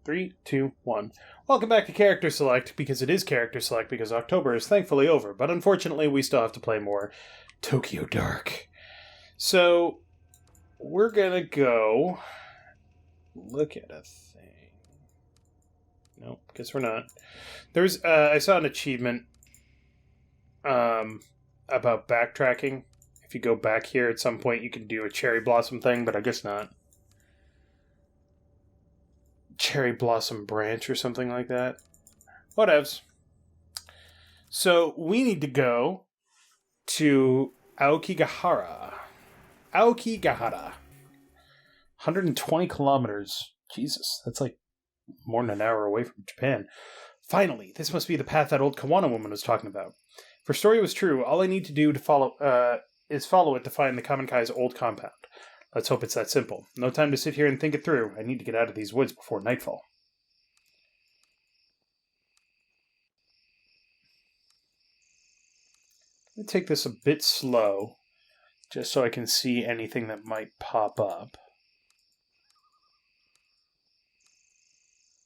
3, 2, 1. Welcome back to Character Select, because it is Character Select, because October is thankfully over, but unfortunately we still have to play more Tokyo Dark. So, we're gonna go look at a thing. Nope, guess we're not. There's, I saw an achievement, about backtracking. If you go back here at some point, you can do a cherry blossom thing, but I guess not. Cherry blossom branch or something like that. Whatevs. So we need to go to Aokigahara. 120 kilometers. Jesus, that's like more than an hour away from Japan. Finally, this must be the path that old Kawana woman was talking about. If her story was true, all I need to do to follow it to find the Kamenkai's old compound. Let's hope it's that simple. No time to sit here and think it through. I need to get out of these woods before nightfall. I'm going to take this a bit slow, just so I can see anything that might pop up.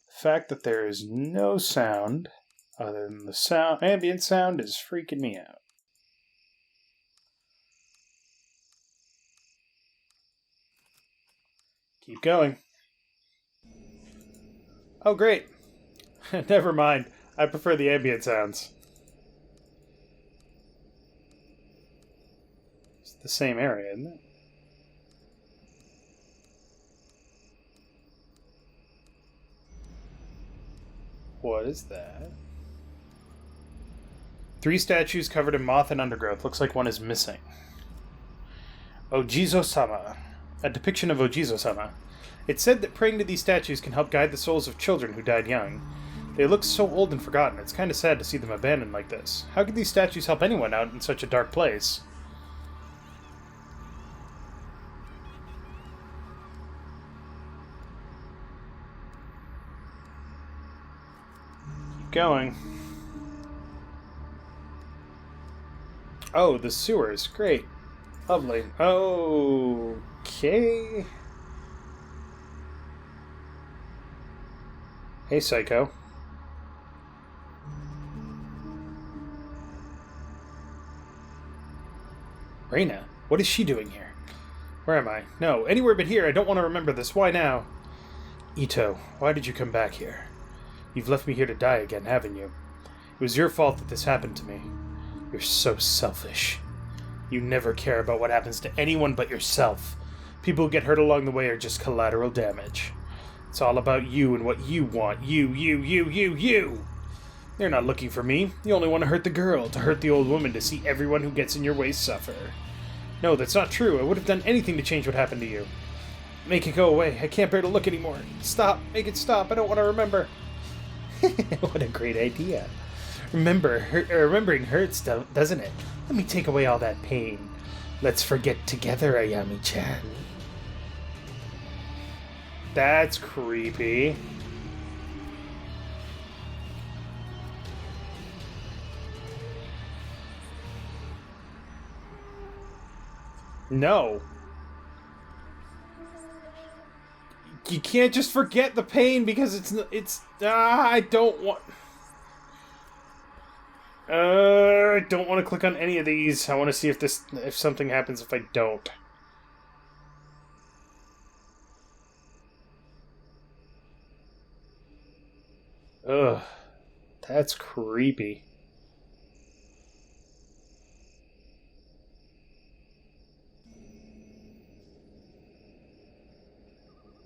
The fact that there is no sound, other than the ambient sound, is freaking me out. Keep going. Oh, great. Never mind. I prefer the ambient sounds. It's the same area, isn't it? What is that? 3 statues covered in moth and undergrowth. Looks like one is missing. Ojizo-sama. A depiction of Ojizo-sama. It's said that praying to these statues can help guide the souls of children who died young. They look so old and forgotten, it's kind of sad to see them abandoned like this. How could these statues help anyone out in such a dark place? Keep going. Oh, the sewers. Great. Lovely. Okay. Hey, Psycho. Reina, what is she doing here? Where am I? No, anywhere but here. I don't want to remember this. Why now? Ito, why did you come back here? You've left me here to die again, haven't you? It was your fault that this happened to me. You're so selfish. You never care about what happens to anyone but yourself. People who get hurt along the way are just collateral damage. It's all about you and what you want. You. You're not looking for me. You only want to hurt the girl, to hurt the old woman, to see everyone who gets in your way suffer. No, that's not true. I would have done anything to change what happened to you. Make it go away. I can't bear to look anymore. Stop. Make it stop. I don't want to remember. What a great idea. Remembering hurts, doesn't it? Let me take away all that pain. Let's forget together, Ayami-chan. That's creepy. No. You can't just forget the pain because I don't want... I don't want to click on any of these. I want to see if something happens if I don't. Ugh. That's creepy.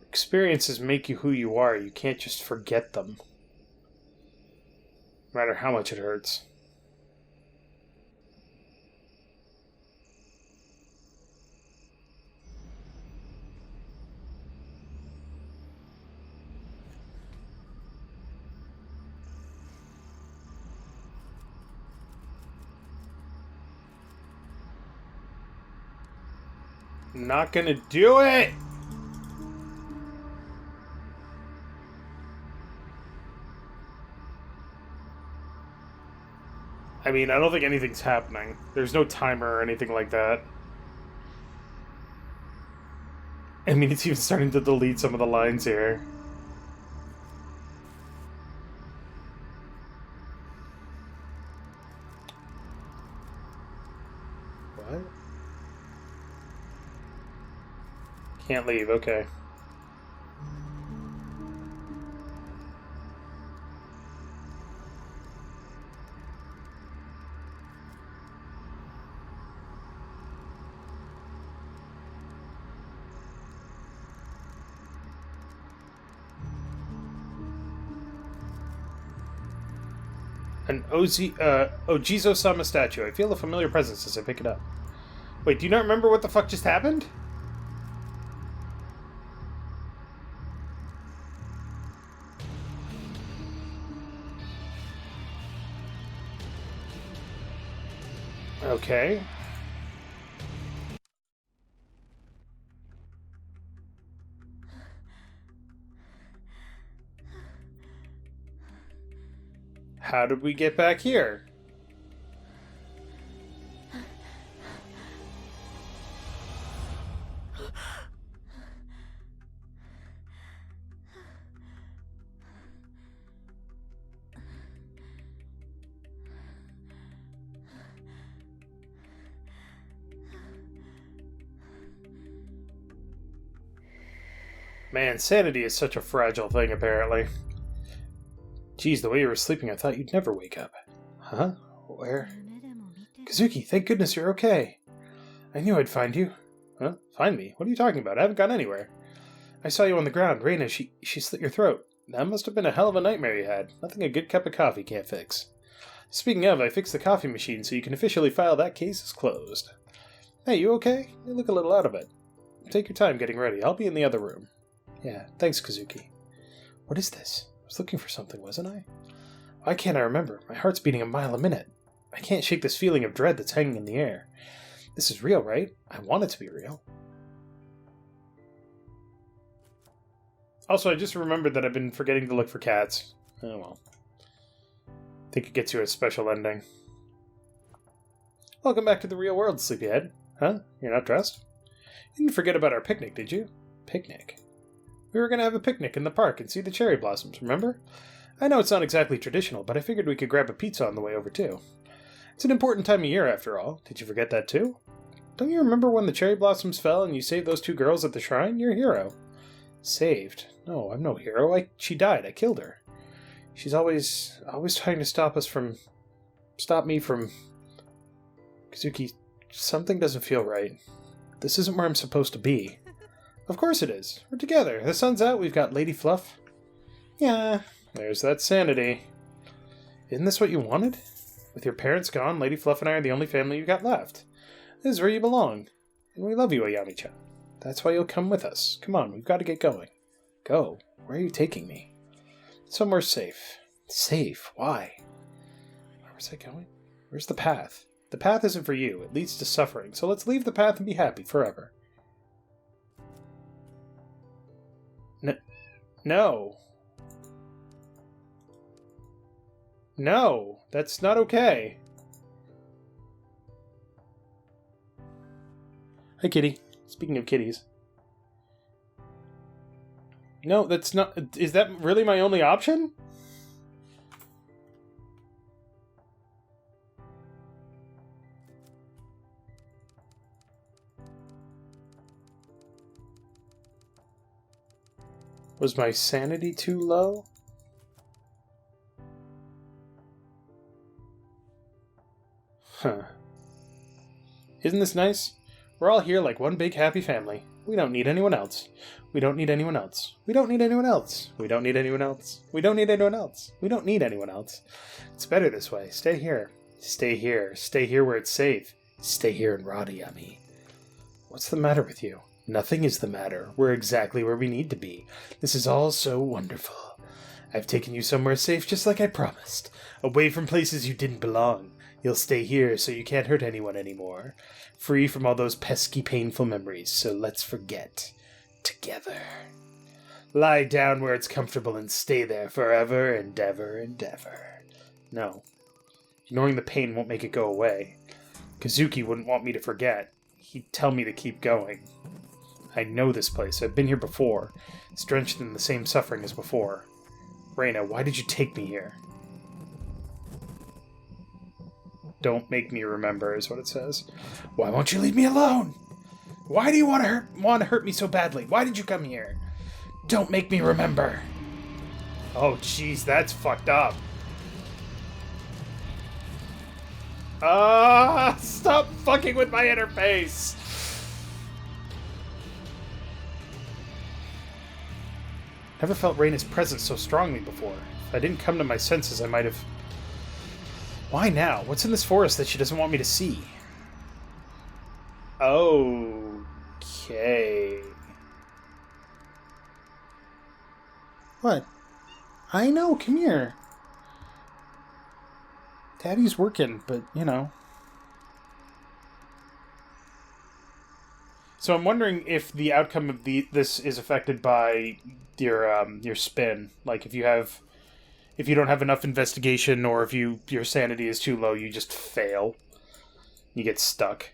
Experiences make you who you are. You can't just forget them. No matter how much it hurts. Not gonna do it! I mean, I don't think anything's happening. There's no timer or anything like that. I mean, it's even starting to delete some of the lines here. Can't leave, okay. An Ojizo-sama statue. I feel a familiar presence as I pick it up. Wait, do you not remember what the fuck just happened? Okay. How did we get back here? Man, sanity is such a fragile thing, apparently. Geez, the way you were sleeping, I thought you'd never wake up. Huh? Where? Kazuki, thank goodness you're okay. I knew I'd find you. Huh? Find me? What are you talking about? I haven't gone anywhere. I saw you on the ground. Reina, she slit your throat. That must have been a hell of a nightmare you had. Nothing a good cup of coffee can't fix. Speaking of, I fixed the coffee machine, so you can officially file that case as closed. Hey, you okay? You look a little out of it. Take your time getting ready. I'll be in the other room. Yeah, thanks, Kazuki. What is this? I was looking for something, wasn't I? Why can't I remember? My heart's beating a mile a minute. I can't shake this feeling of dread that's hanging in the air. This is real, right? I want it to be real. Also, I just remembered that I've been forgetting to look for cats. Oh well. I think it gets you a special ending. Welcome back to the real world, sleepyhead. Huh? You're not dressed? You didn't forget about our picnic, did you? Picnic? We were going to have a picnic in the park and see the cherry blossoms, remember? I know it's not exactly traditional, but I figured we could grab a pizza on the way over too. It's an important time of year, after all. Did you forget that too? Don't you remember when the cherry blossoms fell and you saved those 2 girls at the shrine? You're a hero. Saved? No, I'm no hero. She died. I killed her. She's always trying to stop me from... Kazuki, something doesn't feel right. This isn't where I'm supposed to be. Of course it is. We're together. The sun's out. We've got Lady Fluff. Yeah, there's that sanity. Isn't this what you wanted? With your parents gone, Lady Fluff and I are the only family you got left. This is where you belong. And we love you, Ayami-chan. That's why you'll come with us. Come on, we've got to get going. Go? Where are you taking me? Somewhere safe. Safe? Why? Where was I going? Where's the path? The path isn't for you. It leads to suffering. So let's leave the path and be happy forever. No. No, that's not okay. Hi, kitty. Speaking of kitties. No, that's not... Is that really my only option? Was my sanity too low? Huh. Isn't this nice? We're all here like one big happy family. We don't need anyone else. We don't need anyone else. We don't need anyone else. We don't need anyone else. We don't need anyone else. We don't need anyone else. It's better this way. Stay here. Stay here. Stay here where it's safe. Stay here in Radiyami. What's the matter with you? Nothing is the matter. We're exactly where we need to be. This is all so wonderful. I've taken you somewhere safe just like I promised. Away from places you didn't belong. You'll stay here so you can't hurt anyone anymore. Free from all those pesky, painful memories, so let's forget. Together. Lie down where it's comfortable and stay there forever and ever and ever. No. Ignoring the pain won't make it go away. Kazuki wouldn't want me to forget. He'd tell me to keep going. I know this place. I've been here before. It's drenched in the same suffering as before. Reina, why did you take me here? Don't make me remember, is what it says. Why won't you leave me alone? Why do you want to hurt me so badly? Why did you come here? Don't make me remember. Oh, jeez, that's fucked up. Stop fucking with my interface. Never felt Raina's presence so strongly before. If I didn't come to my senses, I might have... Why now? What's in this forest that she doesn't want me to see? Okay. What? I know, come here. Daddy's working, but, you know. So I'm wondering if the outcome of this is affected by your spin. Like, if you don't have enough investigation, or if your sanity is too low, you just fail. You get stuck.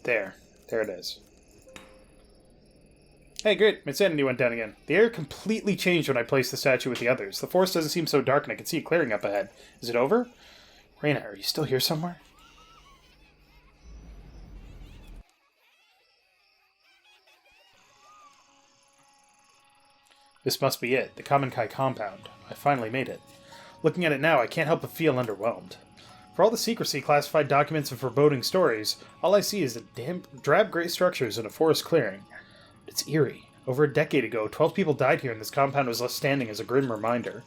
There it is. Hey, great, my sanity went down again. The air completely changed when I placed the statue with the others. The forest doesn't seem so dark, and I can see it clearing up ahead. Is it over? Raina, are you still here somewhere? This must be it, the Common Kai compound. I finally made it. Looking at it now, I can't help but feel underwhelmed. For all the secrecy, classified documents, and foreboding stories, all I see is the drab gray structures in a forest clearing. It's eerie. Over a decade ago, 12 people died here and this compound was left standing as a grim reminder.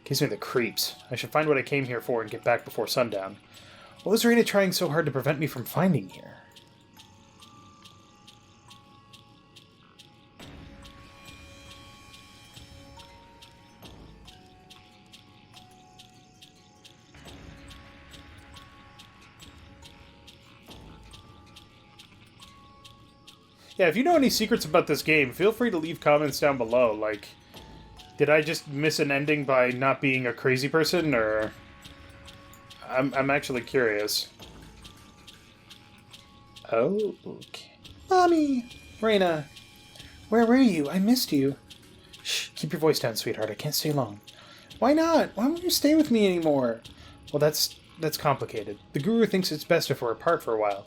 Gives me the creeps. I should find what I came here for and get back before sundown. What was Raina trying so hard to prevent me from finding here? Yeah, if you know any secrets about this game, feel free to leave comments down below. Like, did I just miss an ending by not being a crazy person, or... I'm actually curious. Oh, okay. Mommy! Raina! Where were you? I missed you. Shh, keep your voice down, sweetheart. I can't stay long. Why not? Why won't you stay with me anymore? Well, that's complicated. The guru thinks it's best if we're apart for a while.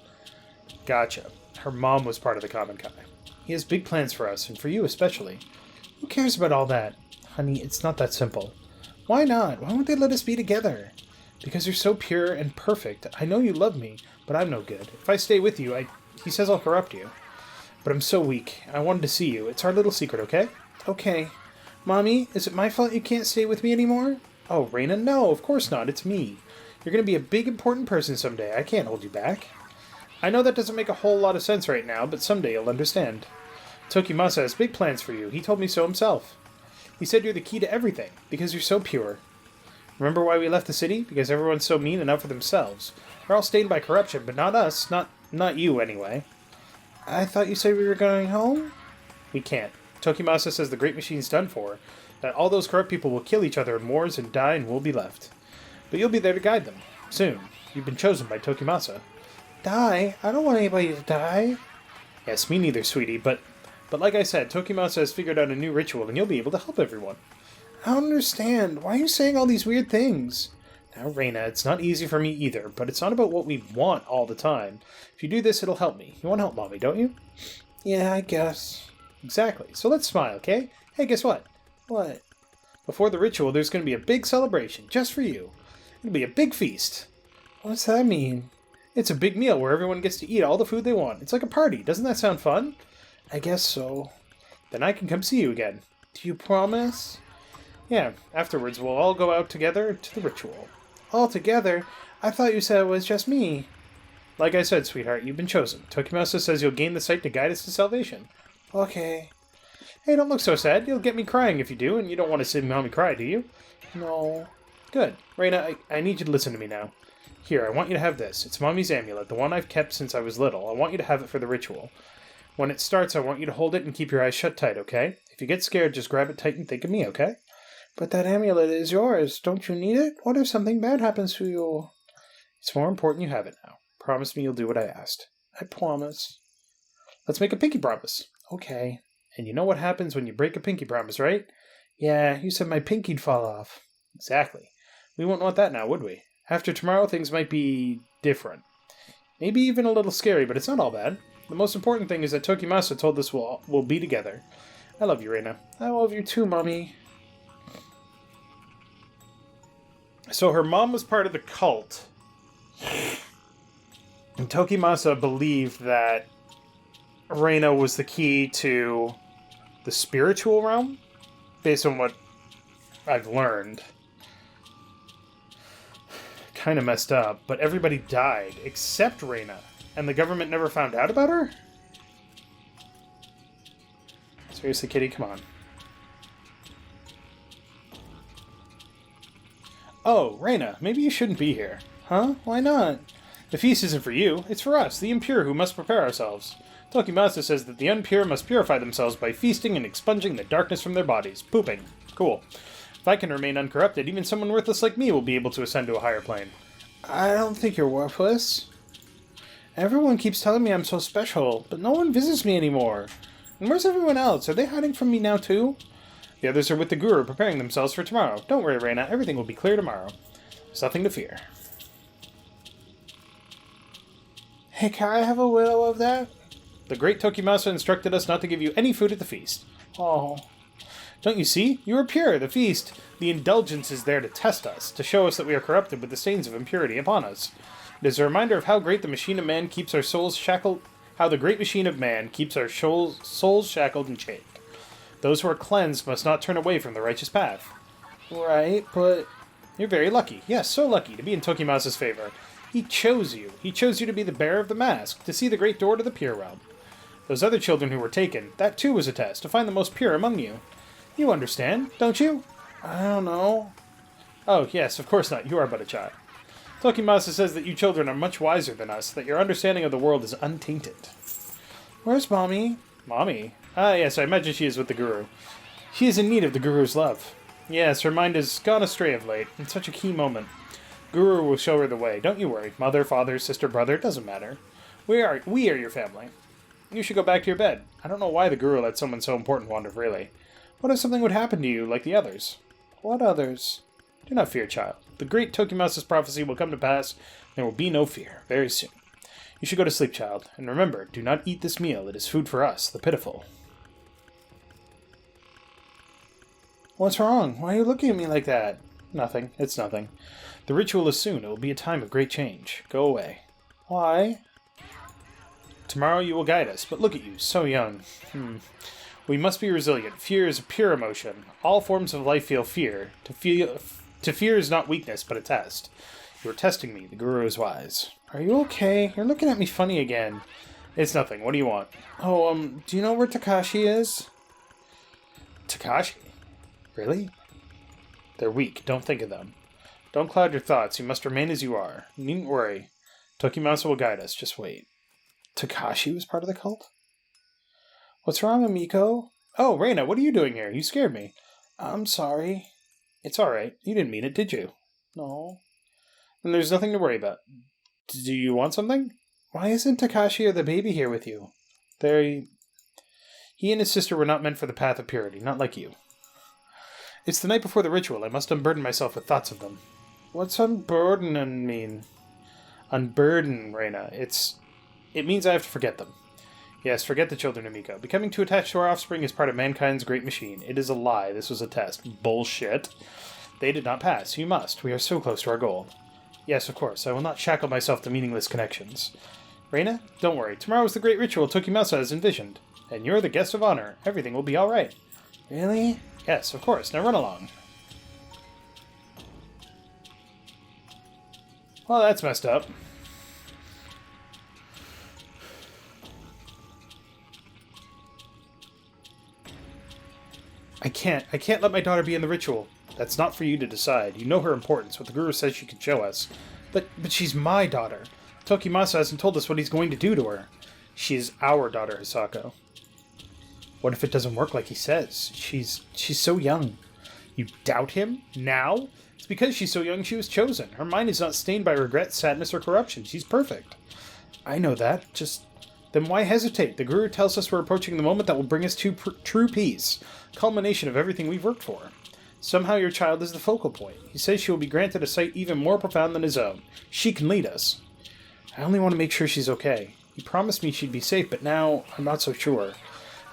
Gotcha. Her mom was part of the Common Kai. He has big plans for us, and for you especially. Who cares about all that? Honey, it's not that simple. Why not? Why won't they let us be together? Because you're so pure and perfect. I know you love me, but I'm no good. If I stay with you, he says I'll corrupt you. But I'm so weak. I wanted to see you. It's our little secret, okay? Okay. Mommy, is it my fault you can't stay with me anymore? Oh, Raina, no, of course not. It's me. You're going to be a big, important person someday. I can't hold you back. I know that doesn't make a whole lot of sense right now, but someday you'll understand. Tokimasa has big plans for you. He told me so himself. He said you're the key to everything, because you're so pure. Remember why we left the city? Because everyone's so mean and out for themselves. They're all stained by corruption, but not us. Not you, anyway. I thought you said we were going home? We can't. Tokimasa says the Great Machine's done for, that all those corrupt people will kill each other in wars and die and we'll be left. But you'll be there to guide them. Soon. You've been chosen by Tokimasa. Die? I don't want anybody to die. Yes, me neither, sweetie, but like I said, Tokimasa has figured out a new ritual and you'll be able to help everyone. I don't understand. Why are you saying all these weird things? Now, Raina, it's not easy for me either, but it's not about what we want all the time. If you do this, it'll help me. You want to help Mommy, don't you? Yeah, I guess. Exactly. So let's smile, okay? Hey, guess what? What? Before the ritual, there's going to be a big celebration, just for you. It'll be a big feast. What's that mean? It's a big meal where everyone gets to eat all the food they want. It's like a party. Doesn't that sound fun? I guess so. Then I can come see you again. Do you promise? Yeah, afterwards we'll all go out together to the ritual. All together? I thought you said it was just me. Like I said, sweetheart, you've been chosen. Tokimasa says you'll gain the sight to guide us to salvation. Okay. Hey, don't look so sad. You'll get me crying if you do, and you don't want to see Mommy cry, do you? No. Good. Raina, I need you to listen to me now. Here, I want you to have this. It's Mommy's amulet, the one I've kept since I was little. I want you to have it for the ritual. When it starts, I want you to hold it and keep your eyes shut tight, okay? If you get scared, just grab it tight and think of me, okay? But that amulet is yours. Don't you need it? What if something bad happens to you? It's more important you have it now. Promise me you'll do what I asked. I promise. Let's make a pinky promise. Okay. And you know what happens when you break a pinky promise, right? Yeah, you said my pinky'd fall off. Exactly. We wouldn't want that now, would we? After tomorrow, things might be different. Maybe even a little scary, but it's not all bad. The most important thing is that Tokimasa told us we'll be together. I love you, Reina. I love you too, Mommy. So her mom was part of the cult. And Tokimasa believed that Reina was the key to the spiritual realm, based on what I've learned. Kind of messed up, but everybody died except Reina, and the government never found out about her? Seriously, kitty, come on. Oh, Reina, maybe you shouldn't be here. Huh? Why not? The feast isn't for you, it's for us, the impure, who must prepare ourselves. Tokimasa says that the impure must purify themselves by feasting and expunging the darkness from their bodies. Pooping. Cool. If I can remain uncorrupted, even someone worthless like me will be able to ascend to a higher plane. I don't think you're worthless. Everyone keeps telling me I'm so special, but no one visits me anymore. And where's everyone else? Are they hiding from me now too? The others are with the guru, preparing themselves for tomorrow. Don't worry, Reina. Everything will be clear tomorrow. There's nothing to fear. Hey, can I have a little of that? The great Tokimasa instructed us not to give you any food at the feast. Oh. Don't you see? You are pure. The feast, the indulgence is there to test us, to show us that we are corrupted with the stains of impurity upon us. It is a reminder of how great the machine of man keeps our souls shackled, how the great machine of man keeps our souls shackled and chained. Those who are cleansed must not turn away from the righteous path. Right, but you're very lucky. Yes, so lucky to be in Tokimasa's favor. He chose you. He chose you to be the bearer of the mask, to see the great door to the pure realm. Those other children who were taken, that too was a test, to find the most pure among you. You understand, don't you? I don't know. Oh, yes, of course not. You are but a child. Tokimasa says that you children are much wiser than us, that your understanding of the world is untainted. Where's Mommy? Mommy? Ah, yes, I imagine she is with the guru. She is in need of the guru's love. Yes, her mind has gone astray of late. It's such a key moment. Guru will show her the way. Don't you worry. Mother, father, sister, brother, it doesn't matter. We are your family. You should go back to your bed. I don't know why the guru let someone so important wander freely. What if something would happen to you, like the others? What others? Do not fear, child. The great Tokimasa's prophecy will come to pass. There will be no fear, very soon. You should go to sleep, child. And remember, do not eat this meal. It is food for us, the pitiful. What's wrong? Why are you looking at me like that? Nothing. It's nothing. The ritual is soon. It will be a time of great change. Go away. Why? Tomorrow you will guide us, but look at you, so young. We must be resilient. Fear is a pure emotion. All forms of life feel fear. To fear is not weakness, but a test. You are testing me. The guru is wise. Are you okay? You're looking at me funny again. It's nothing. What do you want? Oh, do you know where Takashi is? Takashi? Really? They're weak. Don't think of them. Don't cloud your thoughts. You must remain as you are. You needn't worry. Tokimasa will guide us. Just wait. Takashi was part of the cult? What's wrong, Amiko? Oh, Reina, what are you doing here? You scared me. I'm sorry. It's alright. You didn't mean it, did you? No. Then there's nothing to worry about. Do you want something? Why isn't Takashi or the baby here with you? He and his sister were not meant for the path of purity, not like you. It's the night before the ritual. I must unburden myself with thoughts of them. What's unburden mean? Unburden, Reina. It means I have to forget them. Yes, forget the children, Amiko. Becoming too attached to our offspring is part of mankind's great machine. It is a lie. This was a test. Bullshit. They did not pass. You must. We are so close to our goal. Yes, of course. I will not shackle myself to meaningless connections. Reina, don't worry. Tomorrow is the great ritual Tokimasa has envisioned. And you're the guest of honor. Everything will be all right. Really? Yes, of course. Now run along. Well, that's messed up. I can't let my daughter be in the ritual. That's not for you to decide. You know her importance, what the guru says she can show us. But she's my daughter. Tokimasa hasn't told us what he's going to do to her. She is our daughter, Hisako. What if it doesn't work like he says? She's so young. You doubt him? Now? It's because she's so young she was chosen. Her mind is not stained by regret, sadness, or corruption. She's perfect. I know that. Then why hesitate? The guru tells us we're approaching the moment that will bring us to true peace. Culmination of everything we've worked for. Somehow your child is the focal point. He says she will be granted a sight even more profound than his own. She can lead us. I only want to make sure she's okay. He promised me she'd be safe, but now I'm not so sure.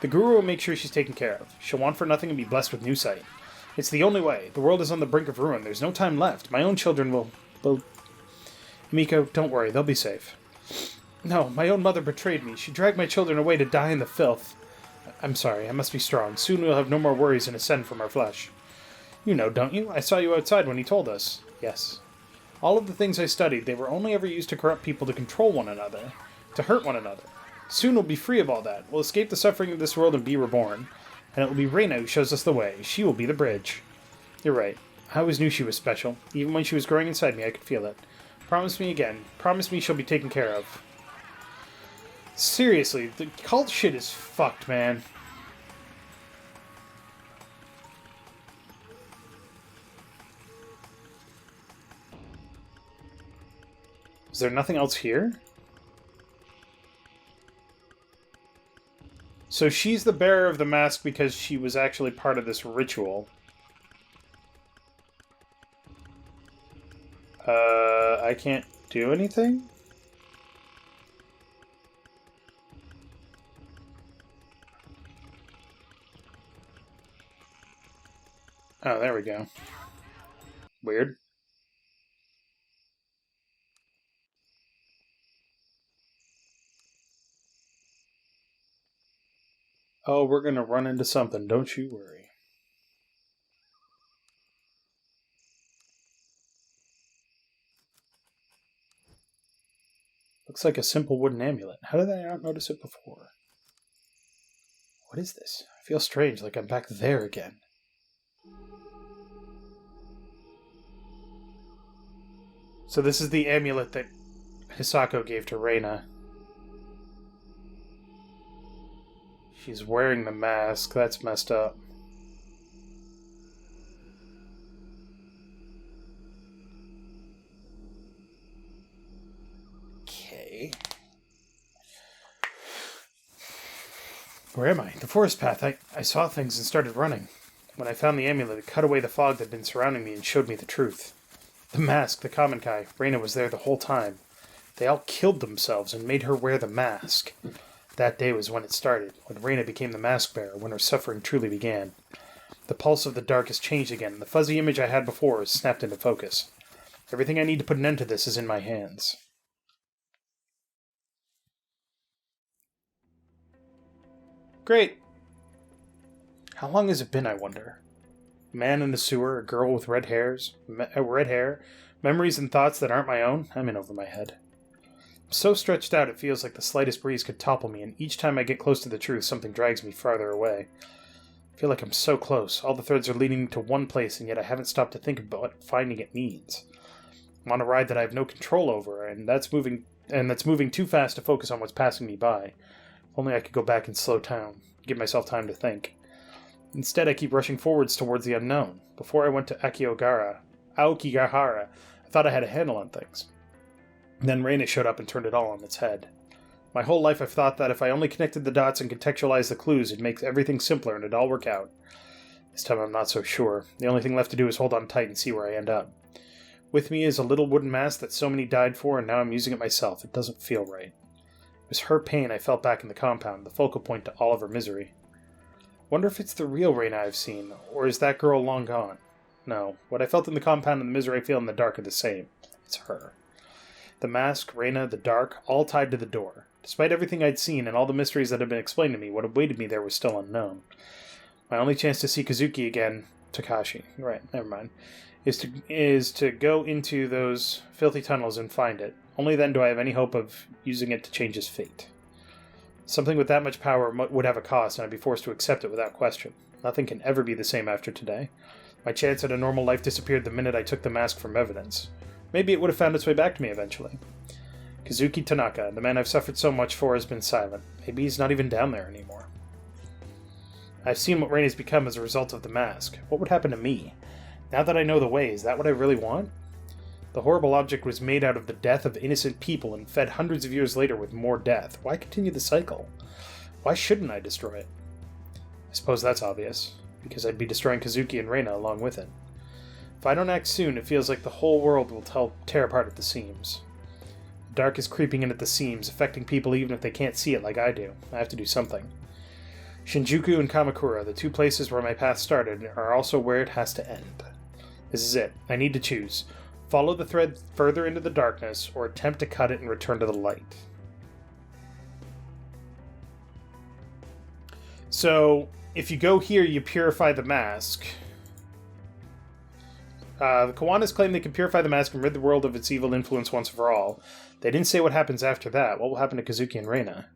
The guru will make sure she's taken care of. She'll want for nothing and be blessed with new sight. It's the only way. The world is on the brink of ruin. There's no time left. My own children will... Miko, don't worry. They'll be safe. No, my own mother betrayed me. She dragged my children away to die in the filth. I'm sorry. I must be strong. Soon we'll have no more worries and ascend from our flesh. You know, don't you? I saw you outside when he told us. Yes. All of the things I studied, they were only ever used to corrupt people to control one another, to hurt one another. Soon we'll be free of all that. We'll escape the suffering of this world and be reborn. And it will be Reina who shows us the way. She will be the bridge. You're right. I always knew she was special. Even when she was growing inside me, I could feel it. Promise me again. Promise me she'll be taken care of. Seriously, the cult shit is fucked, man. Is there nothing else here? So she's the bearer of the mask because she was actually part of this ritual. I can't do anything? Oh, there we go. Weird. Oh, we're gonna run into something, don't you worry. Looks like a simple wooden amulet. How did I not notice it before? What is this? I feel strange, like I'm back there again. So this is the amulet that Hisako gave to Reina. She's wearing the mask. That's messed up. Okay. Where am I? The forest path. I saw things and started running. When I found the amulet, it cut away the fog that had been surrounding me and showed me the truth. The mask, the common Kai. Reina was there the whole time. They all killed themselves and made her wear the mask. That day was when it started, when Reina became the mask bearer, when her suffering truly began. The pulse of the dark has changed again, and the fuzzy image I had before has snapped into focus. Everything I need to put an end to this is in my hands. Great! How long has it been, I wonder? A man in a sewer, a girl with red hair, memories and thoughts that aren't my own? I'm in over my head. I'm so stretched out it feels like the slightest breeze could topple me, and each time I get close to the truth, something drags me farther away. I feel like I'm so close. All the threads are leading to one place, and yet I haven't stopped to think about what finding it means. I'm on a ride that I have no control over, and that's moving too fast to focus on what's passing me by. If only I could go back and slow down, give myself time to think. Instead, I keep rushing forwards towards the unknown. Before I went to Aokigahara, I thought I had a handle on things. Then Reina showed up and turned it all on its head. My whole life I've thought that if I only connected the dots and contextualized the clues, it'd make everything simpler and it'd all work out. This time I'm not so sure. The only thing left to do is hold on tight and see where I end up. With me is a little wooden mask that so many died for, and now I'm using it myself. It doesn't feel right. It was her pain I felt back in the compound, the focal point to all of her misery. Wonder if it's the real Reina I've seen, or is that girl long gone? No, what I felt in the compound and the misery I feel in the dark are the same. It's her. The mask, Reina, the dark, all tied to the door. Despite everything I'd seen and all the mysteries that had been explained to me, what awaited me there was still unknown. My only chance to see Kazuki again, Takashi, right, never mind, is to go into those filthy tunnels and find it. Only then do I have any hope of using it to change his fate. Something with that much power would have a cost, and I'd be forced to accept it without question. Nothing can ever be the same after today. My chance at a normal life disappeared the minute I took the mask from evidence. Maybe it would have found its way back to me eventually. Kazuki Tanaka, the man I've suffered so much for, has been silent. Maybe he's not even down there anymore. I've seen what Reina's become as a result of the mask. What would happen to me? Now that I know the way, is that what I really want? The horrible object was made out of the death of innocent people and fed hundreds of years later with more death. Why continue the cycle? Why shouldn't I destroy it? I suppose that's obvious, because I'd be destroying Kazuki and Reina along with it. If I don't act soon, it feels like the whole world will tear apart at the seams. A dark is creeping in at the seams, affecting people even if they can't see it like I do. I have to do something. Shinjuku and Kamakura, the two places where my path started, are also where it has to end. This is it. I need to choose. Follow the thread further into the darkness, or attempt to cut it and return to the light. So, if you go here, you purify the mask. The Kawanas claim they can purify the mask and rid the world of its evil influence once and for all. They didn't say what happens after that. What will happen to Kazuki and Reina?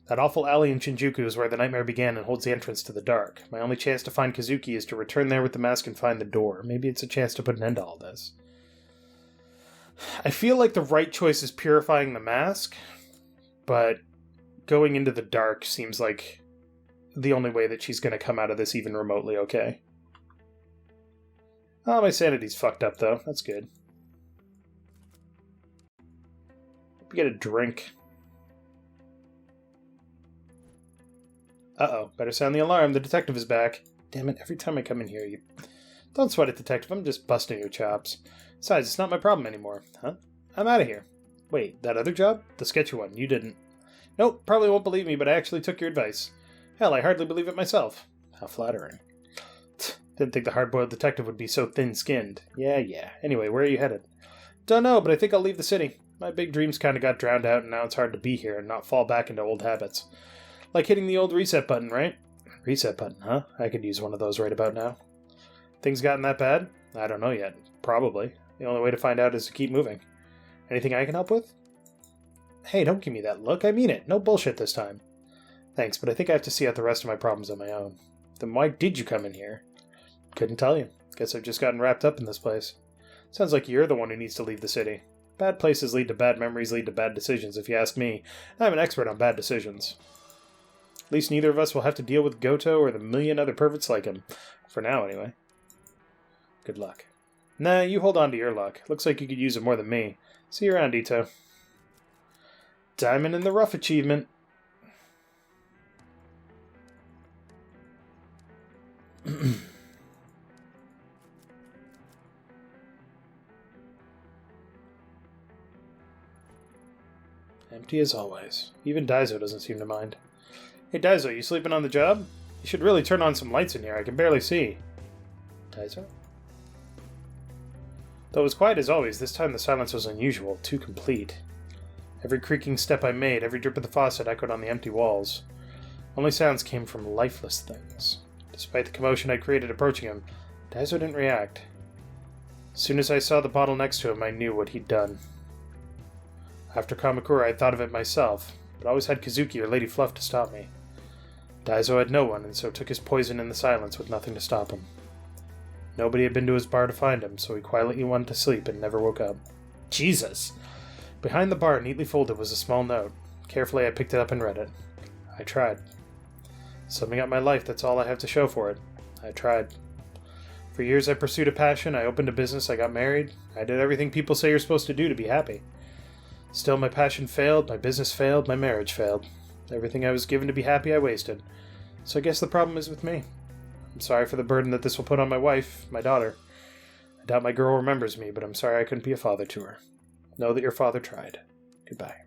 That awful alley in Shinjuku is where the nightmare began and holds the entrance to the dark. My only chance to find Kazuki is to return there with the mask and find the door. Maybe it's a chance to put an end to all this. I feel like the right choice is purifying the mask, but going into the dark seems like the only way that she's going to come out of this even remotely okay. Oh, my sanity's fucked up, though. That's good. Get a drink. Uh-oh. Better sound the alarm. The detective is back. Damn it, every time I come in here, you... Don't sweat it, detective. I'm just busting your chops. Besides, it's not my problem anymore. Huh? I'm out of here. Wait, that other job? The sketchy one. You didn't. Nope, probably won't believe me, but I actually took your advice. Hell, I hardly believe it myself. How flattering. Didn't think the hard-boiled detective would be so thin-skinned. Yeah. Anyway, where are you headed? Don't know, but I think I'll leave the city. My big dreams kind of got drowned out, and now it's hard to be here and not fall back into old habits. Like hitting the old reset button, right? Reset button, huh? I could use one of those right about now. Things gotten that bad? I don't know yet. Probably. The only way to find out is to keep moving. Anything I can help with? Hey, don't give me that look. I mean it. No bullshit this time. Thanks, but I think I have to see out the rest of my problems on my own. Then why did you come in here? Couldn't tell you. Guess I've just gotten wrapped up in this place. Sounds like you're the one who needs to leave the city. Bad places lead to bad memories, lead to bad decisions, if you ask me. I'm an expert on bad decisions. At least neither of us will have to deal with Goto or the million other perverts like him. For now, anyway. Good luck. Nah, you hold on to your luck. Looks like you could use it more than me. See you around, Ito. Diamond in the rough achievement. Empty as always. Even Daiso doesn't seem to mind. Hey Daiso, you sleeping on the job? You should really turn on some lights in here. I can barely see. Daiso? Though it was quiet as always, this time the silence was unusual, too complete. Every creaking step I made, every drip of the faucet echoed on the empty walls. Only sounds came from lifeless things. Despite the commotion I created approaching him, Daiso didn't react. As soon as I saw the bottle next to him, I knew what he'd done. After Kamakura, I thought of it myself, but always had Kazuki or Lady Fluff to stop me. Daiso had no one, and so took his poison in the silence with nothing to stop him. Nobody had been to his bar to find him, so he quietly went to sleep and never woke up. Jesus! Behind the bar, neatly folded, was a small note. Carefully, I picked it up and read it. I tried. Summing up my life, that's all I have to show for it. I tried. For years I pursued a passion, I opened a business, I got married. I did everything people say you're supposed to do to be happy. Still, my passion failed, my business failed, my marriage failed. Everything I was given to be happy, I wasted. So I guess the problem is with me. I'm sorry for the burden that this will put on my wife, my daughter. I doubt my girl remembers me, but I'm sorry I couldn't be a father to her. Know that your father tried. Goodbye.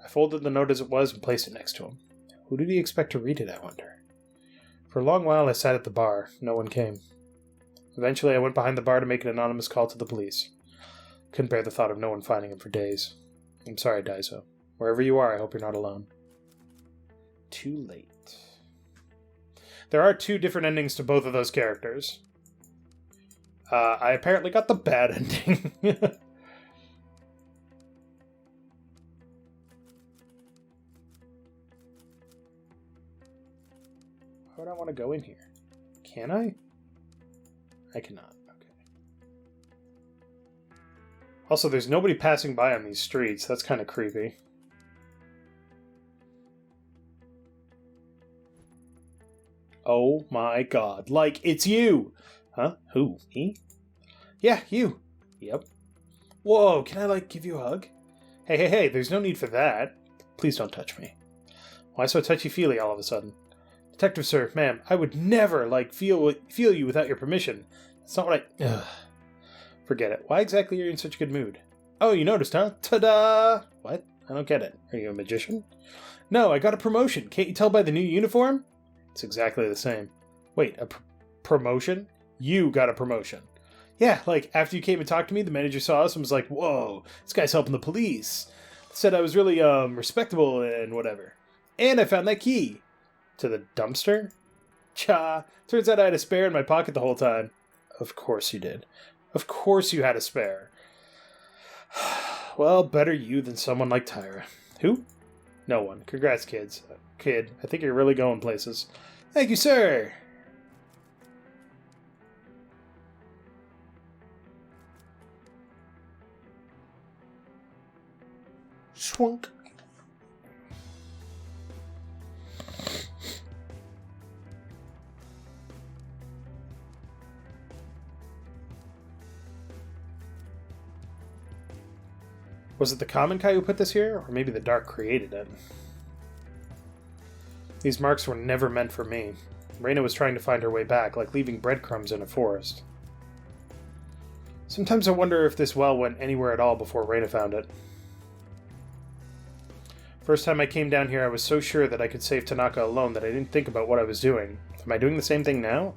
I folded the note as it was and placed it next to him. Who did he expect to read it, I wonder? For a long while I sat at the bar. No one came. Eventually I went behind the bar to make an anonymous call to the police. Couldn't bear the thought of no one finding him for days. I'm sorry, Daiso. Wherever you are, I hope you're not alone. Too late. There are two different endings to both of those characters. I apparently got the bad ending. Why would I want to go in here? Can I? I cannot. Okay. Also, there's nobody passing by on these streets. That's kind of creepy. Oh my god. Like, it's you! Huh? Who? Me? Yeah, you. Yep. Whoa, can I, give you a hug? Hey, there's no need for that. Please don't touch me. Why so touchy-feely all of a sudden? Detective sir, ma'am, I would never, feel you without your permission. That's not what I... Ugh. Forget it. Why exactly are you in such a good mood? Oh, you noticed, huh? Ta-da! What? I don't get it. Are you a magician? No, I got a promotion. Can't you tell by the new uniform? It's exactly the same. Wait, a promotion? You got a promotion. Yeah, like, after you came and talked to me, the manager saw us and was like, whoa, this guy's helping the police. Said I was really, respectable and whatever. And I found that key. To the dumpster? Cha. Turns out I had a spare in my pocket the whole time. Of course you did. Of course you had a spare. Well, better you than someone like Tyra. Who? No one. Congrats, kids. Kid, I think you're really going places. Thank you, sir. Swunk. Was it the common Kai who put this here? Or maybe the dark created it? These marks were never meant for me. Reyna was trying to find her way back, like leaving breadcrumbs in a forest. Sometimes I wonder if this well went anywhere at all before Reyna found it. First time I came down here, I was so sure that I could save Tanaka alone that I didn't think about what I was doing. Am I doing the same thing now?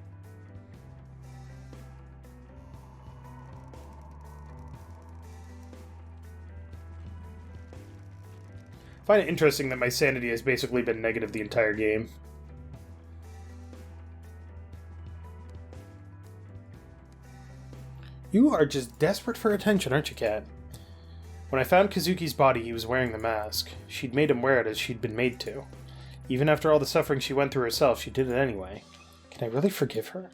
I find it interesting that my sanity has basically been negative the entire game. You are just desperate for attention, aren't you, Cat? When I found Kazuki's body, he was wearing the mask. She'd made him wear it as she'd been made to. Even after all the suffering she went through herself, she did it anyway. Can I really forgive her?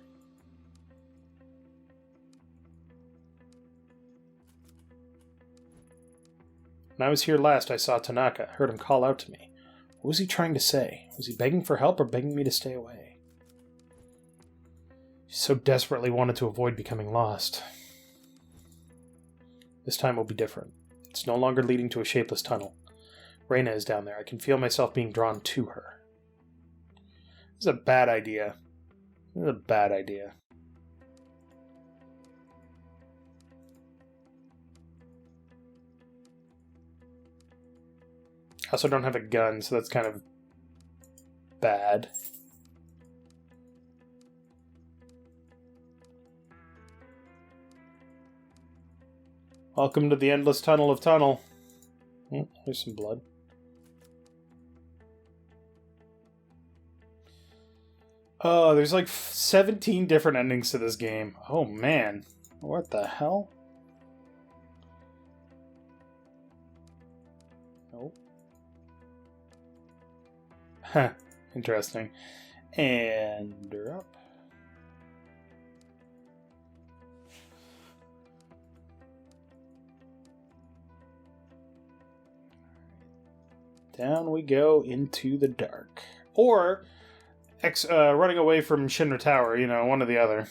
When I was here last, I saw Tanaka, heard him call out to me. What was he trying to say? Was he begging for help or begging me to stay away? She so desperately wanted to avoid becoming lost. This time will be different. It's no longer leading to a shapeless tunnel. Reyna is down there. I can feel myself being drawn to her. This is a bad idea. This is a bad idea. I also don't have a gun, so that's kind of bad. Welcome to the endless tunnel of tunnel. Oh, there's some blood. Oh, there's like 17 different endings to this game. Oh man. What the hell? Nope. Huh. Interesting. And drop. Down we go into the dark. Or running away from Shinra Tower, you know, one or the other.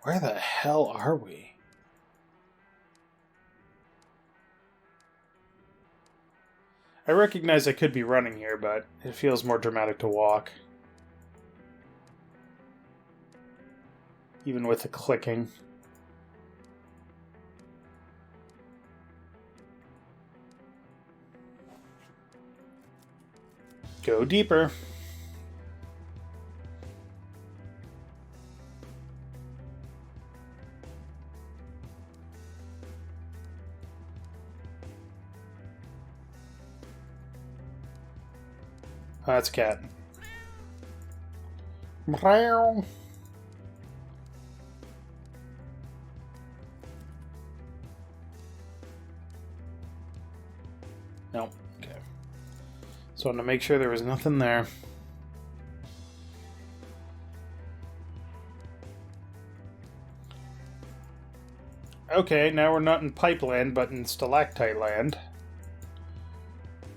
Where the hell are we? I recognize I could be running here, but it feels more dramatic to walk. Even with the clicking. Go deeper. Oh, that's a cat. Meow. Nope. Okay. So I want to make sure there was nothing there. Okay, now we're not in Pipeland, but in Stalactite Land.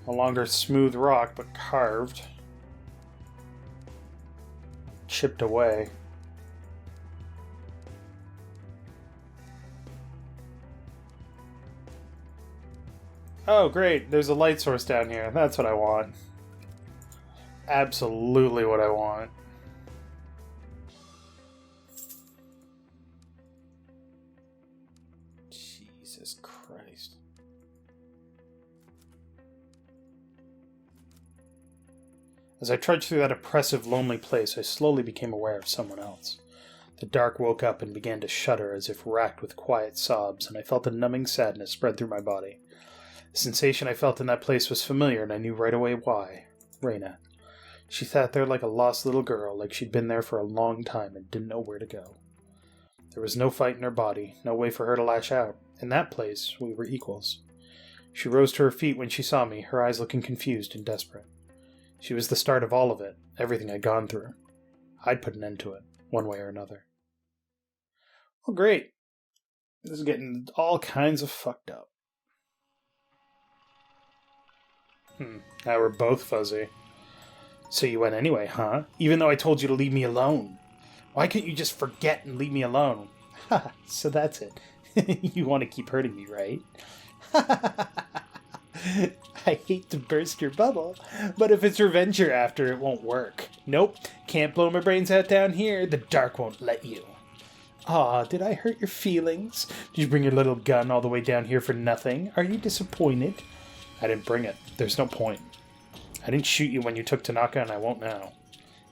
No longer smooth rock, but carved. Chipped away. Oh, great. There's a light source down here. That's what I want. Absolutely what I want. Jesus Christ. As I trudged through that oppressive, lonely place, I slowly became aware of someone else. The dark woke up and began to shudder as if racked with quiet sobs, and I felt a numbing sadness spread through my body. The sensation I felt in that place was familiar, and I knew right away why. Reyna. She sat there like a lost little girl, like she'd been there for a long time and didn't know where to go. There was no fight in her body, no way for her to lash out. In that place, we were equals. She rose to her feet when she saw me, her eyes looking confused and desperate. She was the start of all of it, everything I'd gone through. I'd put an end to it, one way or another. Well, great. This is getting all kinds of fucked up. Now we're both fuzzy. So you went anyway, huh? Even though I told you to leave me alone. Why couldn't you just forget and leave me alone? Ha, so that's it. You want to keep hurting me, right? I hate to burst your bubble, but if it's revenge you're after, it won't work. Nope, can't blow my brains out down here. The dark won't let you. Aw, did I hurt your feelings? Did you bring your little gun all the way down here for nothing? Are you disappointed? I didn't bring it. There's no point. I didn't shoot you when you took Tanaka, and I won't now.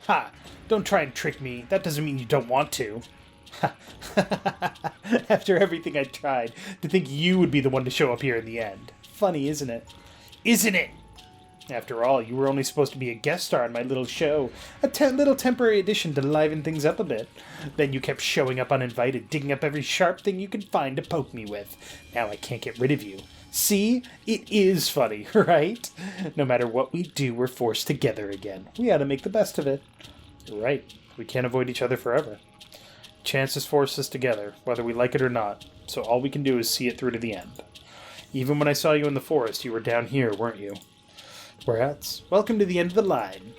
Ha! Don't try and trick me. That doesn't mean you don't want to. Ha! After everything I tried, to think you would be the one to show up here in the end. Funny, isn't it? Isn't it? After all, you were only supposed to be a guest star on my little show. A little temporary addition to liven things up a bit. Then you kept showing up uninvited, digging up every sharp thing you could find to poke me with. Now I can't get rid of you. See? It is funny, right? No matter what we do, we're forced together again. We ought to make the best of it. You're right. We can't avoid each other forever. Chance has forced us together, whether we like it or not, so all we can do is see it through to the end. Even when I saw you in the forest, you were down here, weren't you? Whereas, welcome to the end of the line.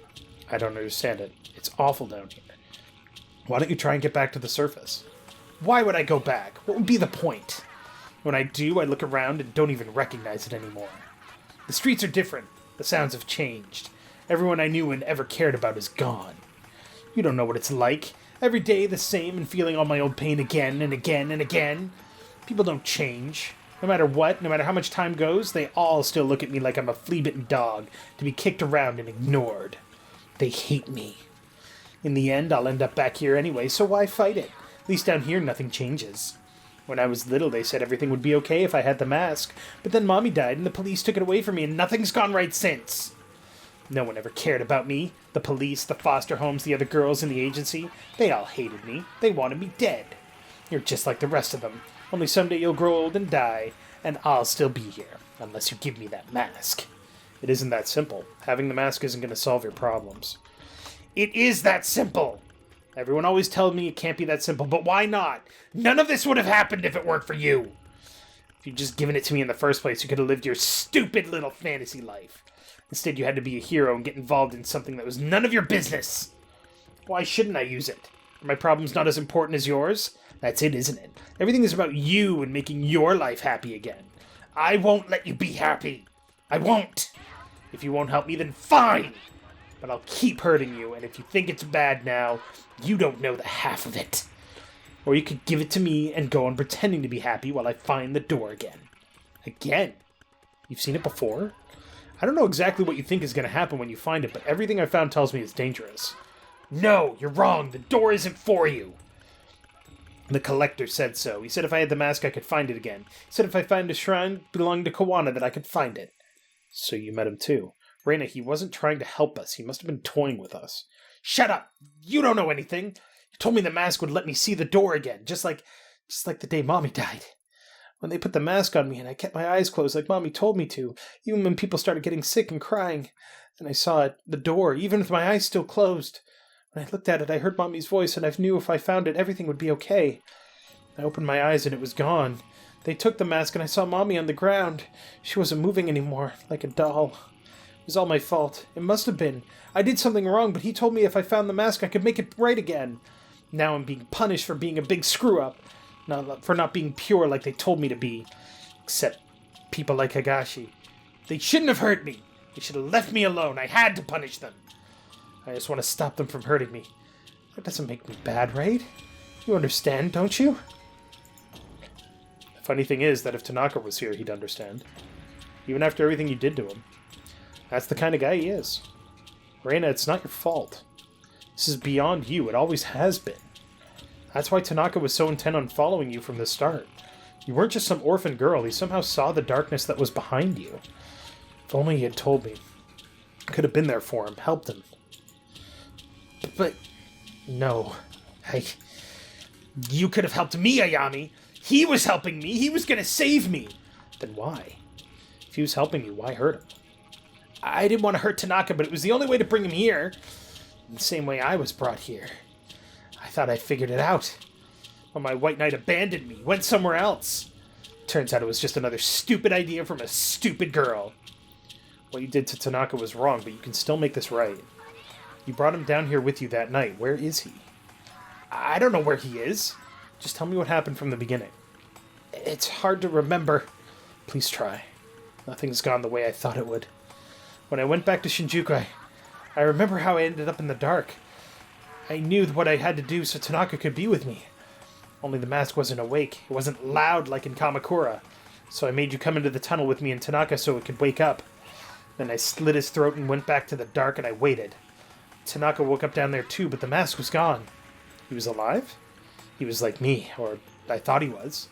I don't understand it. It's awful down here. Why don't you try and get back to the surface? Why would I go back? What would be the point? When I do, I look around and don't even recognize it anymore. The streets are different. The sounds have changed. Everyone I knew and ever cared about is gone. You don't know what it's like. Every day the same and feeling all my old pain again and again and again. People don't change. No matter what, no matter how much time goes, they all still look at me like I'm a flea-bitten dog to be kicked around and ignored. They hate me. In the end, I'll end up back here anyway, so why fight it? At least down here, nothing changes. When I was little, they said everything would be okay if I had the mask, but then Mommy died and the police took it away from me and nothing's gone right since. No one ever cared about me. The police, the foster homes, the other girls in the agency, they all hated me. They wanted me dead. You're just like the rest of them. Only someday you'll grow old and die, and I'll still be here, unless you give me that mask. It isn't that simple. Having the mask isn't going to solve your problems. It is that simple! Everyone always tells me it can't be that simple, but why not? None of this would have happened if it weren't for you. If you'd just given it to me in the first place, you could have lived your stupid little fantasy life. Instead, you had to be a hero and get involved in something that was none of your business. Why shouldn't I use it? Are my problems not as important as yours? That's it, isn't it? Everything is about you and making your life happy again. I won't let you be happy. I won't. If you won't help me, then fine. But I'll keep hurting you, and if you think it's bad now, you don't know the half of it. Or you could give it to me and go on pretending to be happy while I find the door again. Again? You've seen it before? I don't know exactly what you think is going to happen when you find it, but everything I've found tells me it's dangerous. No, you're wrong. The door isn't for you. The collector said so. He said if I had the mask, I could find it again. He said if I found a shrine belonging to Kawana, that I could find it. So you met him too. Reyna, he wasn't trying to help us. He must have been toying with us. Shut up! You don't know anything! You told me the mask would let me see the door again, just like the day Mommy died. When they put the mask on me and I kept my eyes closed like Mommy told me to, even when people started getting sick and crying. Then I saw it, the door, even with my eyes still closed. When I looked at it, I heard Mommy's voice, and I knew if I found it, everything would be okay. I opened my eyes, and it was gone. They took the mask, and I saw Mommy on the ground. She wasn't moving anymore, like a doll. It was all my fault. It must have been. I did something wrong, but he told me if I found the mask, I could make it right again. Now I'm being punished for being a big screw-up, for not being pure like they told me to be. Except people like Higashi. They shouldn't have hurt me. They should have left me alone. I had to punish them. I just want to stop them from hurting me. That doesn't make me bad, right? You understand, don't you? The funny thing is that if Tanaka was here, he'd understand. Even after everything you did to him. That's the kind of guy he is. Reina, it's not your fault. This is beyond you. It always has been. That's why Tanaka was so intent on following you from the start. You weren't just some orphan girl. He somehow saw the darkness that was behind you. If only he had told me. I could have been there for him, helped him. But... no. You could have helped me, Ayami. He was helping me. He was going to save me. Then why? If he was helping you, why hurt him? I didn't want to hurt Tanaka, but it was the only way to bring him here. In the same way I was brought here. I thought I figured it out. Well, my white knight abandoned me, went somewhere else. Turns out it was just another stupid idea from a stupid girl. What you did to Tanaka was wrong, but you can still make this right. You brought him down here with you that night. Where is he? I don't know where he is. Just tell me what happened from the beginning. It's hard to remember. Please try. Nothing's gone the way I thought it would. When I went back to Shinjuku, I remember how I ended up in the dark. I knew what I had to do so Tanaka could be with me. Only the mask wasn't awake. It wasn't loud like in Kamakura. So I made you come into the tunnel with me and Tanaka so it could wake up. Then I slit his throat and went back to the dark and I waited. Tanaka woke up down there too, but the mask was gone. He was alive? He was like me, or I thought he was.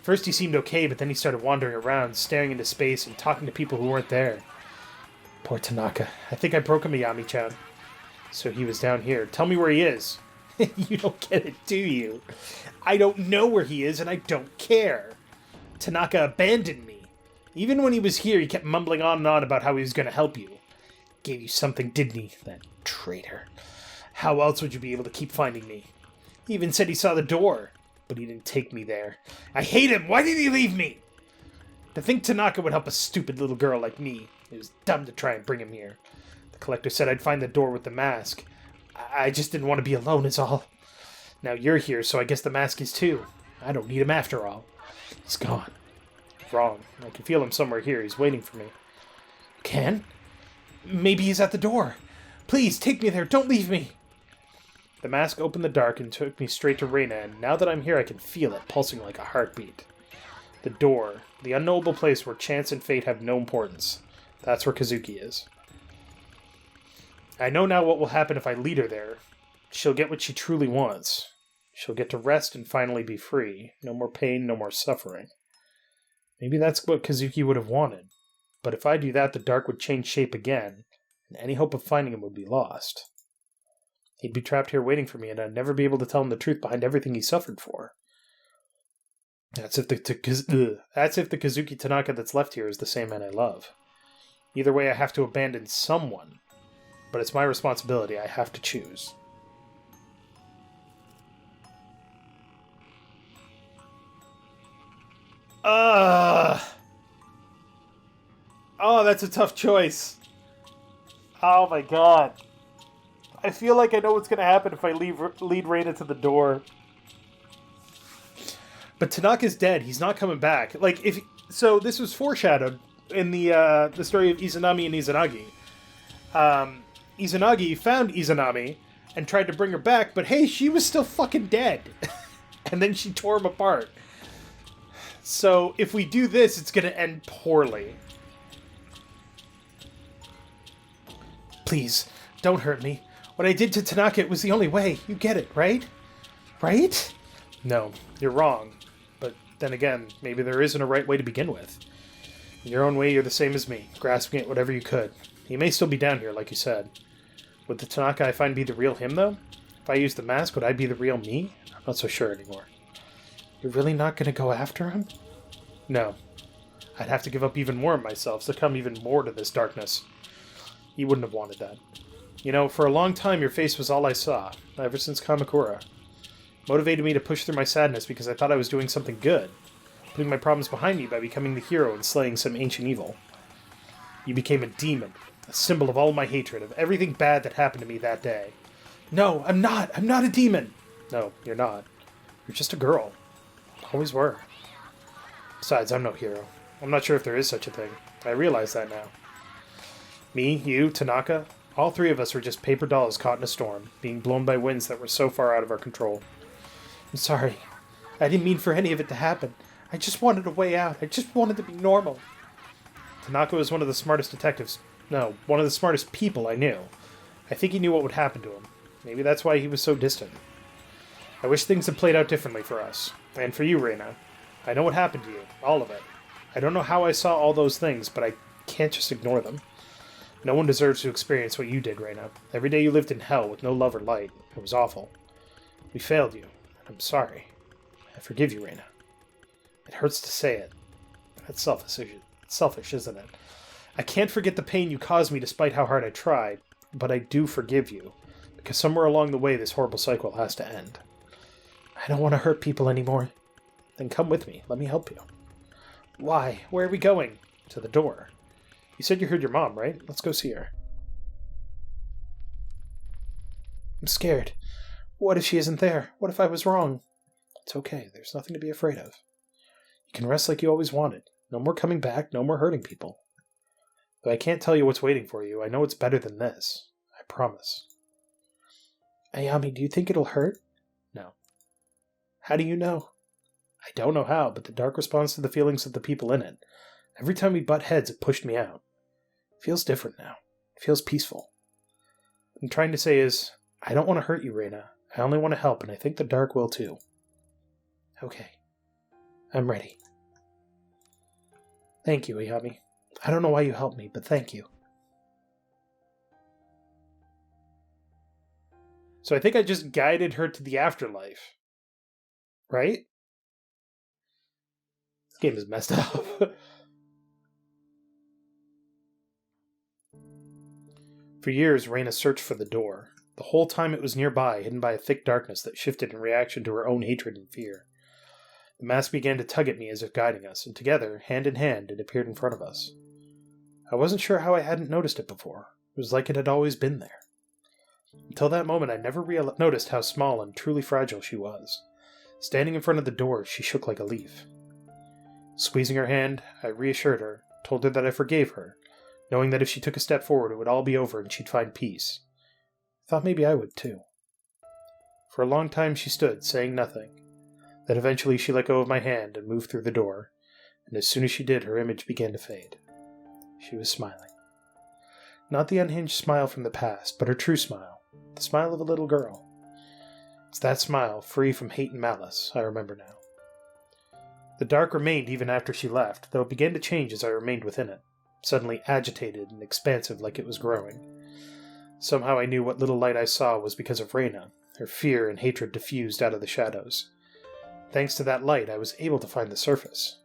First he seemed okay, but then he started wandering around, staring into space and talking to people who weren't there. Poor Tanaka. I think I broke him, Ayami-chan. So he was down here. Tell me where he is. You don't get it, do you? I don't know where he is, and I don't care. Tanaka abandoned me. Even when he was here, he kept mumbling on and on about how he was going to help you. Gave you something, didn't he? That traitor. How else would you be able to keep finding me? He even said he saw the door, but he didn't take me there. I hate him! Why did he leave me? To think Tanaka would help a stupid little girl like me. It was dumb to try and bring him here. The collector said I'd find the door with the mask. I just didn't want to be alone is all. Now you're here, so I guess the mask is too. I don't need him after all. He's gone. Wrong. I can feel him somewhere here. He's waiting for me. Can? Maybe he's at the door. Please, take me there. Don't leave me. The mask opened the dark and took me straight to Reina, and now that I'm here I can feel it, pulsing like a heartbeat. The door. The unknowable place where chance and fate have no importance. That's where Kazuki is. I know now what will happen if I lead her there. She'll get what she truly wants. She'll get to rest and finally be free. No more pain, no more suffering. Maybe that's what Kazuki would have wanted. But if I do that, the dark would change shape again, and any hope of finding him would be lost. He'd be trapped here waiting for me, and I'd never be able to tell him the truth behind everything he suffered for. That's if the Kazuki Tanaka that's left here is the same man I love. Either way, I have to abandon someone. But it's my responsibility. I have to choose. Oh, that's a tough choice. Oh my god. I feel like I know what's going to happen if I lead Reina to the door. But Tanaka's dead. He's not coming back. So this was foreshadowed in the story of Izanami and Izanagi. Izanagi found Izanami and tried to bring her back, but hey, she was still fucking dead. And then she tore him apart. So if we do this, it's going to end poorly. Please, don't hurt me. What I did to Tanaka, it was the only way. You get it, right? Right? No, you're wrong. But then again, maybe there isn't a right way to begin with. In your own way, you're the same as me, grasping at whatever you could. He may still be down here, like you said. Would the Tanaka I find be the real him, though? If I used the mask, would I be the real me? I'm not so sure anymore. You're really not going to go after him? No. I'd have to give up even more of myself, succumb even more to this darkness. You wouldn't have wanted that. You know, for a long time your face was all I saw, ever since Kamakura. Motivated me to push through my sadness because I thought I was doing something good, putting my problems behind me by becoming the hero and slaying some ancient evil. You became a demon, a symbol of all my hatred, of everything bad that happened to me that day. No, I'm not! I'm not a demon! No, you're not. You're just a girl. Always were. Besides, I'm no hero. I'm not sure if there is such a thing. I realize that now. Me, you, Tanaka, all three of us were just paper dolls caught in a storm, being blown by winds that were so far out of our control. I'm sorry. I didn't mean for any of it to happen. I just wanted a way out. I just wanted to be normal. Tanaka was one of the smartest detectives. No, one of the smartest people I knew. I think he knew what would happen to him. Maybe that's why he was so distant. I wish things had played out differently for us. And for you, Reina. I know what happened to you. All of it. I don't know how I saw all those things, but I can't just ignore them. No one deserves to experience what you did, Reina. Every day you lived in hell with no love or light. It was awful. We failed you. I'm sorry. I forgive you, Reina. It hurts to say it. That's selfish, isn't it? I can't forget the pain you caused me despite how hard I tried, but I do forgive you, because somewhere along the way this horrible cycle has to end. I don't want to hurt people anymore. Then come with me. Let me help you. Why? Where are we going? To the door. You said you heard your mom, right? Let's go see her. I'm scared. What if she isn't there? What if I was wrong? It's okay. There's nothing to be afraid of. You can rest like you always wanted. No more coming back, no more hurting people. Though I can't tell you what's waiting for you, I know it's better than this. I promise. Ayami, do you think it'll hurt? No. How do you know? I don't know how, but the dark responds to the feelings of the people in it. Every time we butt heads, it pushed me out. It feels different now. It feels peaceful. What I'm trying to say is, I don't want to hurt you, Reina. I only want to help, and I think the dark will too. Okay. I'm ready. Thank you, Ayami. I don't know why you helped me, but thank you. So I think I just guided her to the afterlife. Right? This game is messed up. For years, Reina searched for the door. The whole time it was nearby, hidden by a thick darkness that shifted in reaction to her own hatred and fear. The mask began to tug at me as if guiding us, and together, hand in hand, it appeared in front of us. I wasn't sure how I hadn't noticed it before. It was like it had always been there. Until that moment, I never noticed how small and truly fragile she was. Standing in front of the door, she shook like a leaf. Squeezing her hand, I reassured her, told her that I forgave her, knowing that if she took a step forward, it would all be over and she'd find peace. I thought maybe I would too. For a long time she stood, saying nothing. Then eventually she let go of my hand and moved through the door, and as soon as she did, her image began to fade. She was smiling. Not the unhinged smile from the past, but her true smile, the smile of a little girl. It's that smile, free from hate and malice, I remember now. The dark remained even after she left, though it began to change as I remained within it, suddenly agitated and expansive like it was growing. Somehow I knew what little light I saw was because of Reina, her fear and hatred diffused out of the shadows. Thanks to that light, I was able to find the surface.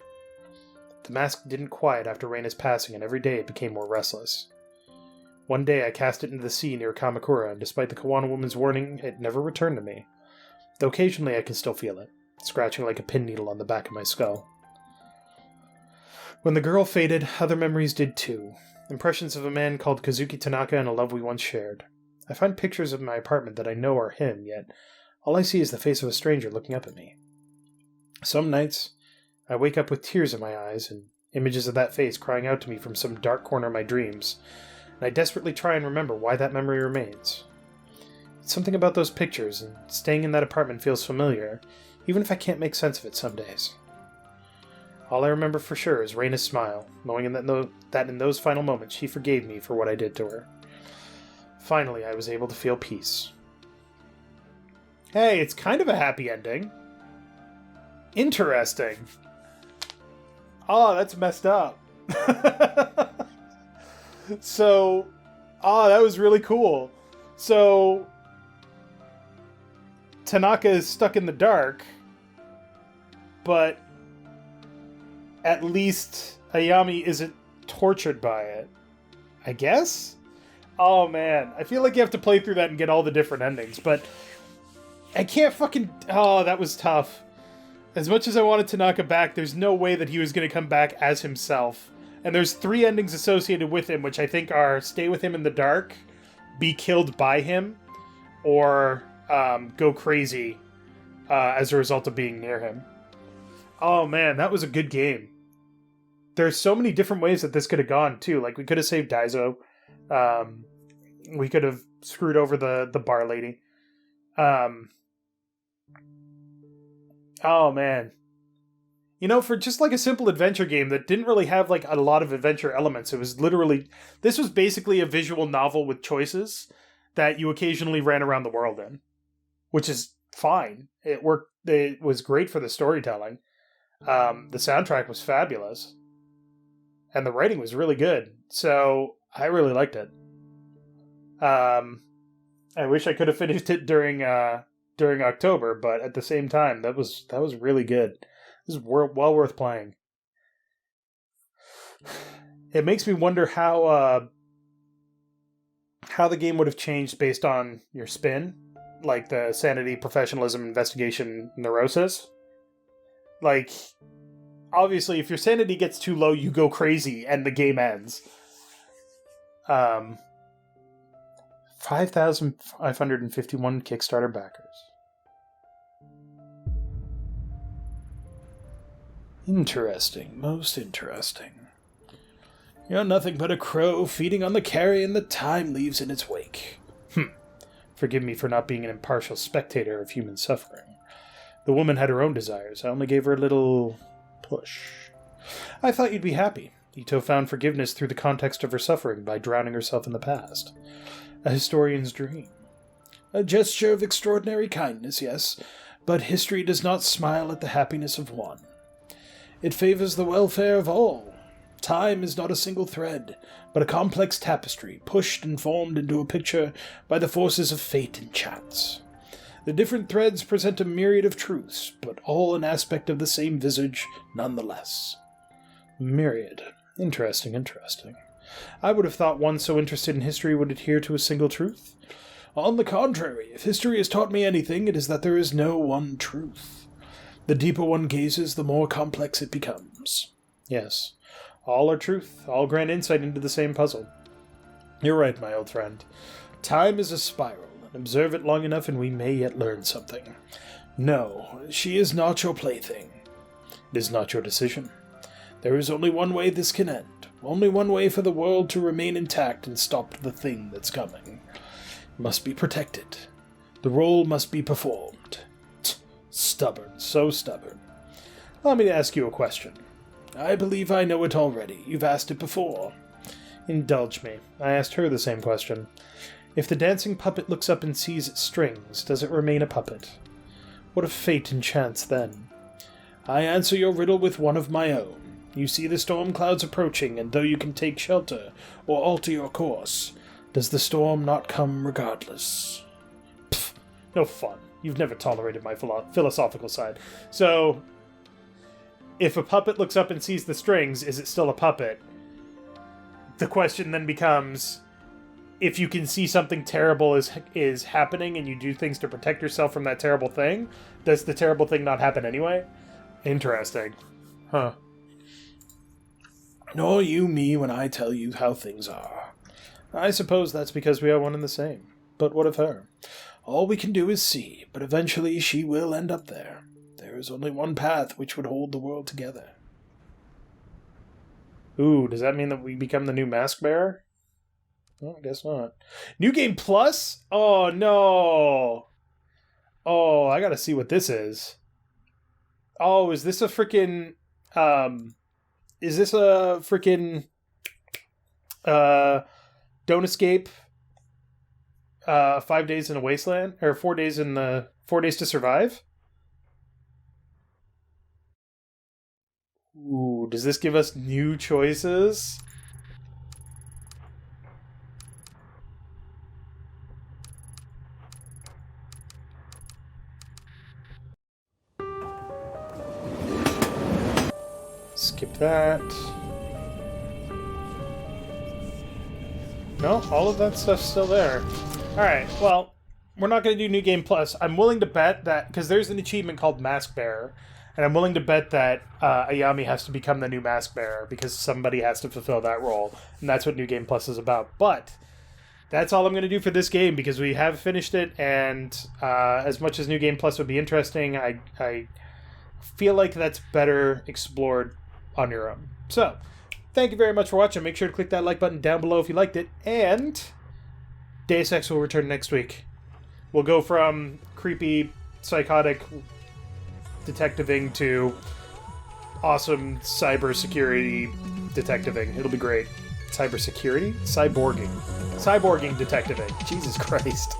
The mask didn't quiet after Reina's passing, and every day it became more restless. One day I cast it into the sea near Kamakura, and despite the Kawana woman's warning, it never returned to me, though occasionally I can still feel it, scratching like a pin needle on the back of my skull. When the girl faded, other memories did too. Impressions of a man called Kazuki Tanaka and a love we once shared. I find pictures of my apartment that I know are him, yet all I see is the face of a stranger looking up at me. Some nights, I wake up with tears in my eyes and images of that face crying out to me from some dark corner of my dreams, and I desperately try and remember why that memory remains. It's something about those pictures, and staying in that apartment feels familiar, even if I can't make sense of it some days. All I remember for sure is Reina's smile, knowing that in those final moments she forgave me for what I did to her. Finally, I was able to feel peace. Hey, it's kind of a happy ending. Interesting. Oh, that's messed up. So, that was really cool. So, Tanaka is stuck in the dark, but at least Ayami isn't tortured by it. I guess? Oh, man. I feel like you have to play through that and get all the different endings, but I can't fucking... Oh, that was tough. As much as I wanted Tanaka back, there's no way that he was going to come back as himself. And there's 3 endings associated with him, which I think are stay with him in the dark, be killed by him, or go crazy as a result of being near him. Oh man, that was a good game. there's so many different ways that this could have gone, too. Like, we could have saved Daizo. We could have screwed over the bar lady. Oh, man. You know, for just like a simple adventure game that didn't really have like a lot of adventure elements, it was literally, this was basically a visual novel with choices that you occasionally ran around the world in, which is fine. It worked. It was great for the storytelling. The soundtrack was fabulous, and the writing was really good. So I really liked it. I wish I could have finished it during October, but at the same time, that was really good. This is well worth playing. It makes me wonder how the game would have changed based on your spin, like the sanity, professionalism, investigation, neurosis. Like, obviously, if your sanity gets too low, you go crazy and the game ends. 5,551 Kickstarter backers. Interesting, most interesting. You're nothing but a crow feeding on the carrion that time leaves in its wake. Forgive me for not being an impartial spectator of human suffering. The woman had her own desires. I only gave her a little push. I thought you'd be happy. Ito found forgiveness through the context of her suffering by drowning herself in the past. A historian's dream. A gesture of extraordinary kindness, yes, but history does not smile at the happiness of one. It favors the welfare of all. Time is not a single thread, but a complex tapestry, pushed and formed into a picture by the forces of fate and chance. The different threads present a myriad of truths, but all an aspect of the same visage nonetheless. Myriad. Interesting. I would have thought one so interested in history would adhere to a single truth. On the contrary, if history has taught me anything, it is that there is no one truth. The deeper one gazes, the more complex it becomes. Yes, all are truth, all grant insight into the same puzzle. You're right, my old friend. Time is a spiral, and observe it long enough and we may yet learn something. No, she is not your plaything. It is not your decision. There is only one way this can end, only one way for the world to remain intact and stop the thing that's coming. It must be protected. The role must be performed. Stubborn, so stubborn. Allow me to ask you a question. I believe I know it already. You've asked it before. Indulge me. I asked her the same question. If the dancing puppet looks up and sees its strings, does it remain a puppet? What of fate and chance then? I answer your riddle with one of my own. You see the storm clouds approaching, and though you can take shelter or alter your course, does the storm not come regardless? Pfft, no fun. You've never tolerated my philosophical side. So, if a puppet looks up and sees the strings, is it still a puppet? The question then becomes, if you can see something terrible is happening and you do things to protect yourself from that terrible thing, does the terrible thing not happen anyway? Interesting. Huh. Nor you me when I tell you how things are. I suppose that's because we are one and the same. But what of her? All we can do is see, but eventually she will end up there. There is only one path which would hold the world together. Ooh, does that mean that we become the new mask bearer? No, I guess not. New Game Plus? Oh, no. Oh, I gotta see what this is. Oh, is this a freaking... Don't Escape... 5 days in a wasteland, or 4 days to survive. Ooh, does this give us new choices? Skip that. No, all of that stuff's still there. Alright, well, we're not going to do New Game Plus. I'm willing to bet that, because there's an achievement called Mask Bearer, and I'm willing to bet that Ayami has to become the new Mask Bearer, because somebody has to fulfill that role, and that's what New Game Plus is about. But that's all I'm going to do for this game, because we have finished it, and as much as New Game Plus would be interesting, I feel like that's better explored on your own. So, thank you very much for watching. Make sure to click that like button down below if you liked it. And Deus Ex will return next week. We'll go from creepy, psychotic detectiving to awesome cybersecurity detectiving. It'll be great. Cybersecurity? Cyborging. Cyborging detectiving. Jesus Christ.